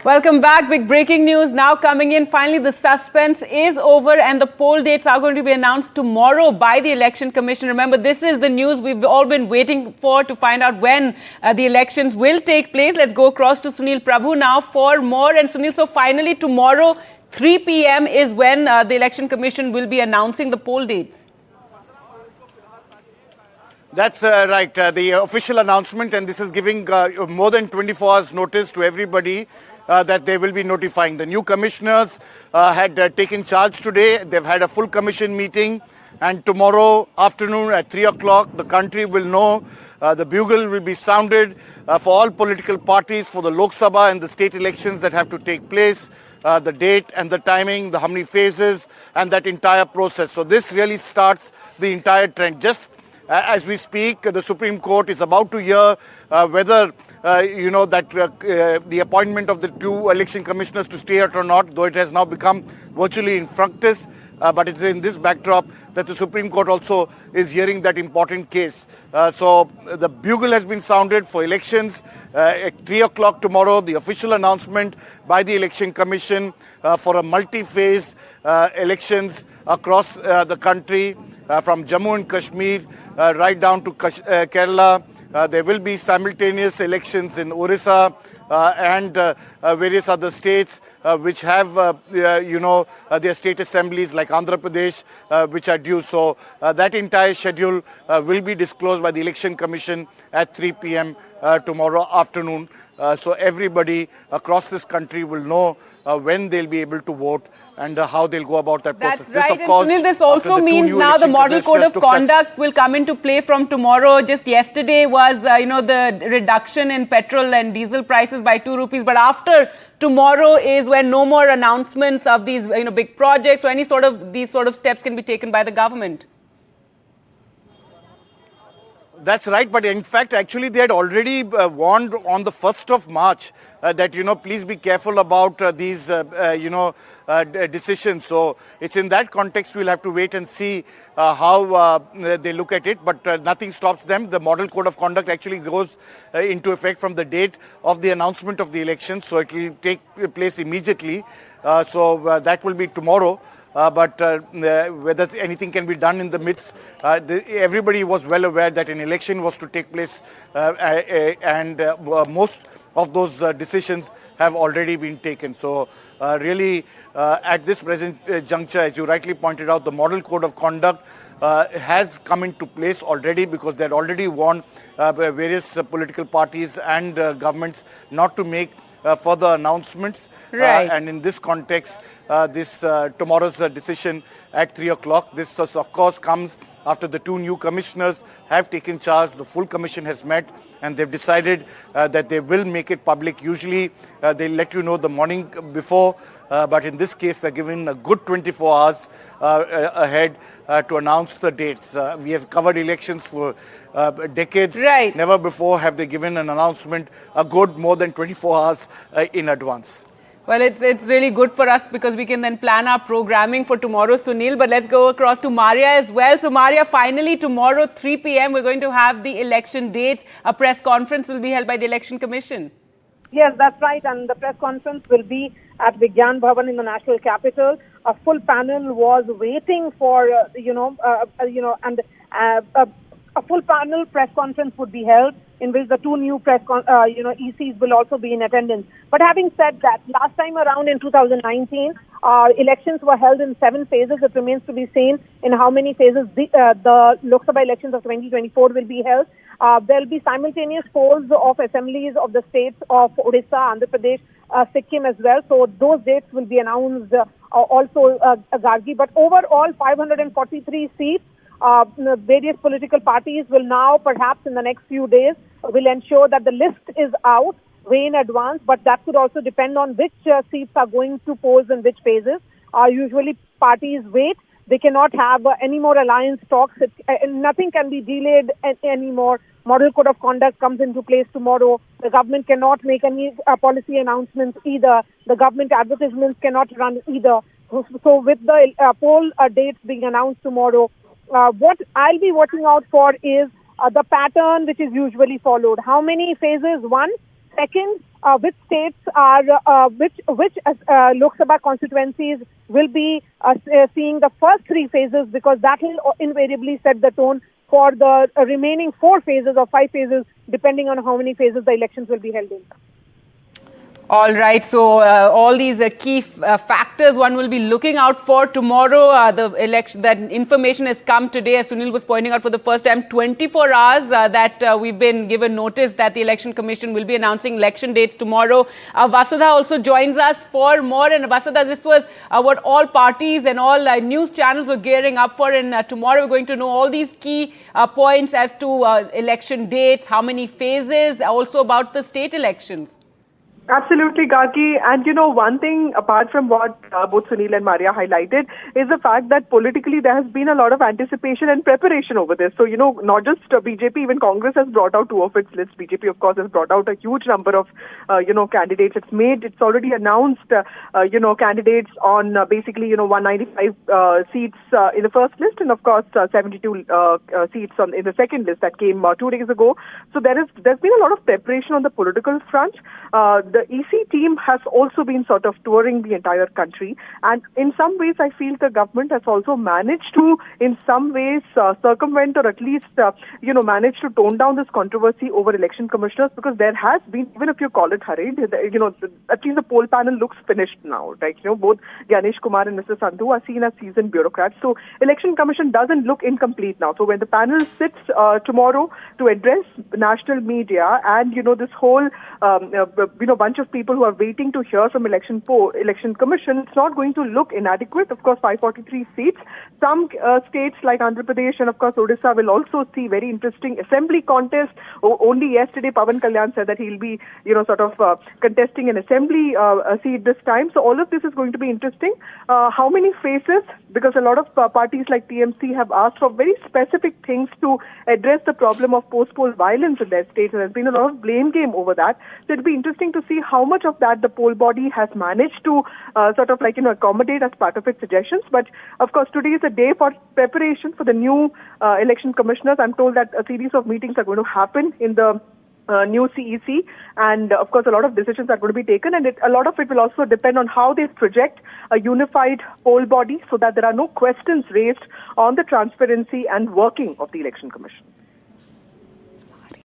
Welcome back. Big breaking news now coming in. Finally, the suspense is over and the poll dates are going to be announced tomorrow by the Election Commission. Remember, this is the news we've all been waiting for to find out when the elections will take place. Let's go across to Sunil Prabhu now for more. And Sunil, so finally tomorrow, 3 p.m. is when the Election Commission will be announcing the poll dates. That's right. The official announcement, and this is giving more than 24 hours notice to everybody that they will be notifying. The new commissioners had taken charge today. They've had a full commission meeting, and tomorrow afternoon at 3 o'clock, the country will know. The bugle will be sounded for all political parties for the Lok Sabha and the state elections that have to take place. The date and the timing, how many phases, and that entire process. So this really starts the entire trend. Just as we speak, the Supreme Court is about to hear whether, the appointment of the two election commissioners to stay out or not, though it has now become virtually in fructus. But it's in this backdrop that the Supreme Court also is hearing that important case. So the bugle has been sounded for elections at 3 o'clock tomorrow, the official announcement by the Election Commission for a multi-phase elections across the country, from Jammu and Kashmir right down to Kerala. There will be simultaneous elections in Orissa and various other states which have, their state assemblies like Andhra Pradesh, which are due. So that entire schedule will be disclosed by the Election Commission at 3 p.m. Tomorrow afternoon. So everybody across this country will know when they'll be able to vote and how they'll go about that process. That's right. This, of course, Sunil, this also means now the model code of conduct will come into play from tomorrow. Just yesterday was, the reduction in petrol and diesel prices by 2 rupees. But after tomorrow is when no more announcements of these, big projects or these sort of steps can be taken by the government. That's right. But in fact, actually, they had already warned on the 1st of March that, please be careful about these, decisions. So it's in that context we'll have to wait and see how they look at it. But nothing stops them. The model code of conduct actually goes into effect from the date of the announcement of the election. So it will take place immediately. So that will be tomorrow. But whether anything can be done in the midst, everybody was well aware that an election was to take place, and most of those decisions have already been taken. So really, at this present juncture, as you rightly pointed out, the model code of conduct has come into place already, because they had already warned various political parties and governments not to make further announcements. Right. And in this context, tomorrow's decision at 3 o'clock. This, of course, comes after the two new commissioners have taken charge. The full commission has met and they've decided that they will make it public. Usually, they let you know the morning before, but in this case, they're given a good 24 hours ahead to announce the dates. We have covered elections for decades. Right. Never before have they given an announcement a good more than 24 hours in advance. Well, it's really good for us because we can then plan our programming for tomorrow, Sunil. But let's go across to Maria as well. So, Maria, finally, tomorrow, 3 p.m., we're going to have the election dates. A press conference will be held by the Election Commission. Yes, that's right. And the press conference will be at Vigyan Bhavan in the national capital. A full panel was waiting for, a full panel press conference would be held, in which the two new ECs will also be in attendance. But having said that, last time around in 2019, elections were held in 7 phases. It remains to be seen in how many phases the Lok Sabha elections of 2024 will be held. There will be simultaneous polls of assemblies of the states of Odisha, Andhra Pradesh, Sikkim as well. So those dates will be announced also, Gargi. But overall, 543 seats. Various political parties will now, perhaps in the next few days, will ensure that the list is out way in advance, but that could also depend on which seats are going to polls in which phases. Usually parties wait. They cannot have any more alliance talks. Nothing can be delayed anymore. Model code of conduct comes into place tomorrow. The government cannot make any policy announcements either. The government advertisements cannot run either. So with the poll dates being announced tomorrow, what I'll be watching out for is the pattern which is usually followed. How many phases? 1. Second, which states are which Lok Sabha constituencies will be seeing the first 3 phases, because that will invariably set the tone for the remaining 4 phases or 5 phases, depending on how many phases the elections will be held in. All right. So all these key factors one will be looking out for tomorrow. The election, that information has come today, as Sunil was pointing out, for the first time, 24 hours that we've been given notice that the Election Commission will be announcing election dates tomorrow. Vasudha also joins us for more. And Vasudha, this was what all parties and all news channels were gearing up for. And tomorrow we're going to know all these key points as to election dates, how many phases, also about the state elections. Absolutely, Gargi. And one thing apart from what both Sunil and Maria highlighted is the fact that politically there has been a lot of anticipation and preparation over this. So, not just BJP, even Congress has brought out 2 of its lists. BJP, of course, has brought out a huge number of, candidates. It's already announced, candidates on basically, 195 seats in the first list, and of course, 72 seats in the second list that came 2 days ago. So there's been a lot of preparation on the political front. The EC team has also been sort of touring the entire country, and in some ways I feel the government has also managed to, in some ways, circumvent or at least, manage to tone down this controversy over election commissioners, because there has been, even if you call it hurried, at least the poll panel looks finished now, right? Both Ganesh Kumar and Mr. Sandhu are seen as seasoned bureaucrats, so election commission doesn't look incomplete now. So when the panel sits tomorrow to address national media and, this whole, bunch of people who are waiting to hear from election commission, it's not going to look inadequate. Of course, 543 seats. Some states like Andhra Pradesh and of course Odisha will also see very interesting assembly contest. Only yesterday, Pawan Kalyan said that he'll be, contesting an assembly seat this time. So all of this is going to be interesting. How many phases? Because a lot of parties like TMC have asked for very specific things to address the problem of post-poll violence in their states. And there's been a lot of blame game over that. So it'll be interesting to see how much of that the poll body has managed to accommodate as part of its suggestions. But of course, today is a day for preparation for the new election commissioners. I'm told that a series of meetings are going to happen in the new CEC, and of course a lot of decisions are going to be taken, and a lot of it will also depend on how they project a unified poll body so that there are no questions raised on the transparency and working of the election commission.